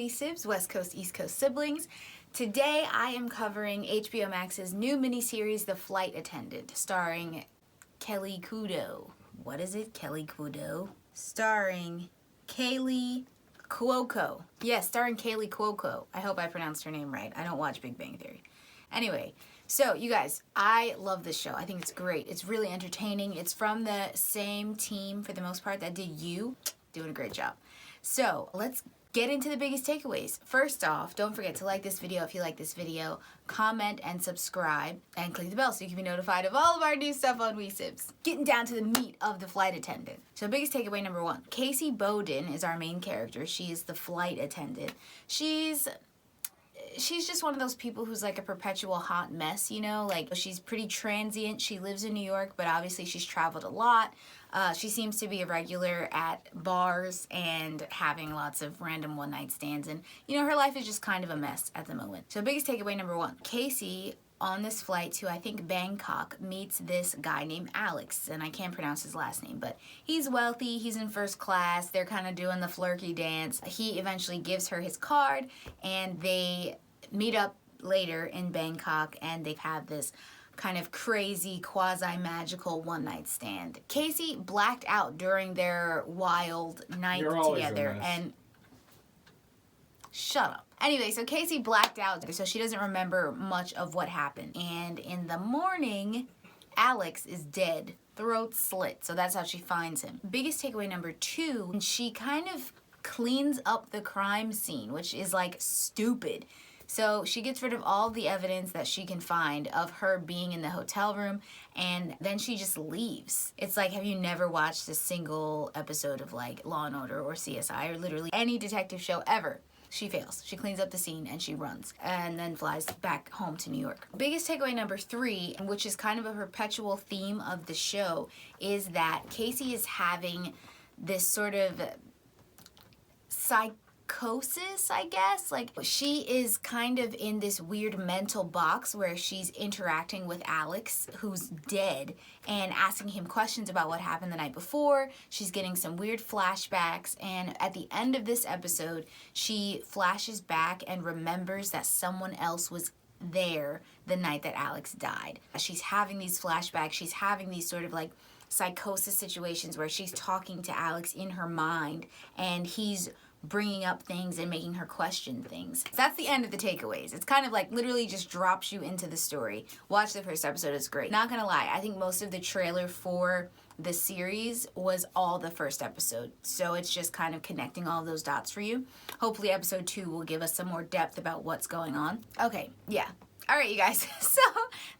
SIBZ, West Coast, East Coast siblings. Today I am covering HBO Max's new miniseries, The Flight Attendant, starring Kelly Kudo. What is it? Kelly Kudo? Starring Kaylee Cuoco. Yes, starring Kaylee Cuoco. I hope I pronounced her name right. I don't watch Big Bang Theory. Anyway, so you guys, I love this show. I think it's great. It's really entertaining. It's from the same team, for the most part, that did You. Doing a great job. So let's get into the biggest takeaways. First off, don't forget to like this video if you like this video, comment and subscribe, and click the bell so you can be notified of all of our new stuff on SIBZ. Getting down to the meat of The Flight Attendant. So biggest takeaway number one, Casey Bowden is our main character. She is the flight attendant. She's just one of those people who's like a perpetual hot mess, you know? Like, she's pretty transient. She lives in New York, but obviously she's traveled a lot. She seems to be a regular at bars and having lots of random one-night stands. And, you know, her life is just kind of a mess at the moment. So biggest takeaway number one, Casey, on this flight to, I think, Bangkok, meets this guy named Alex, and I can't pronounce his last name, but he's wealthy, he's in first class, they're kind of doing the flirky dance. He eventually gives her his card, and they meet up later in Bangkok, and they have this kind of crazy, quasi-magical one-night stand. Casey blacked out during their wild night together, and shut up. Anyway, so Casey blacked out, so she doesn't remember much of what happened. And in the morning, Alex is dead, throat slit. So that's how she finds him. Biggest takeaway number two, she kind of cleans up the crime scene, which is like stupid. So she gets rid of all the evidence that she can find of her being in the hotel room, and then she just leaves. It's like, have you never watched a single episode of like Law & Order or CSI or literally any detective show ever? She fails. She cleans up the scene and she runs and then flies back home to New York. Biggest takeaway number three, which is kind of a perpetual theme of the show, is that Casey is having this sort of psychosis, I guess. Like, she is kind of in this weird mental box where she's interacting with Alex, who's dead, and asking him questions about what happened the night before. She's getting some weird flashbacks, and at the end of this episode, she flashes back and remembers that someone else was there the night that Alex died. She's having these flashbacks. She's having these sort of like psychosis situations where she's talking to Alex in her mind, and he's bringing up things and making her question things. That's the end of the takeaways. It's kind of like literally just drops you into the story. Watch the first episode, it's great. Not gonna lie, I think most of the trailer for the series was all the first episode. So it's just kind of connecting all those dots for you. Hopefully episode 2 will give us some more depth about what's going on. Okay, yeah. All right, you guys, so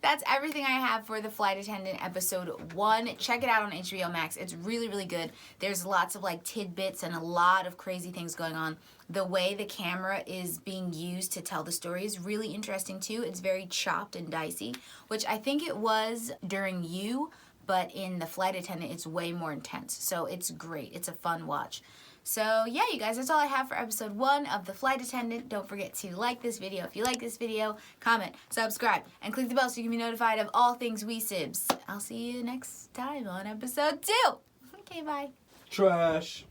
that's everything I have for The Flight Attendant episode 1. Check it out on HBO Max. It's really, really good. There's lots of like tidbits and a lot of crazy things going on. The way the camera is being used to tell the story is really interesting too. It's very chopped and dicey, which I think it was during You, but in The Flight Attendant, it's way more intense. So it's great. It's a fun watch. So yeah, you guys, that's all I have for episode 1 of The Flight Attendant. Don't forget to like this video if you like this video, comment, subscribe, and click the bell so you can be notified of all things SIBZ. I'll see you next time on episode 2. Okay, bye. Trash.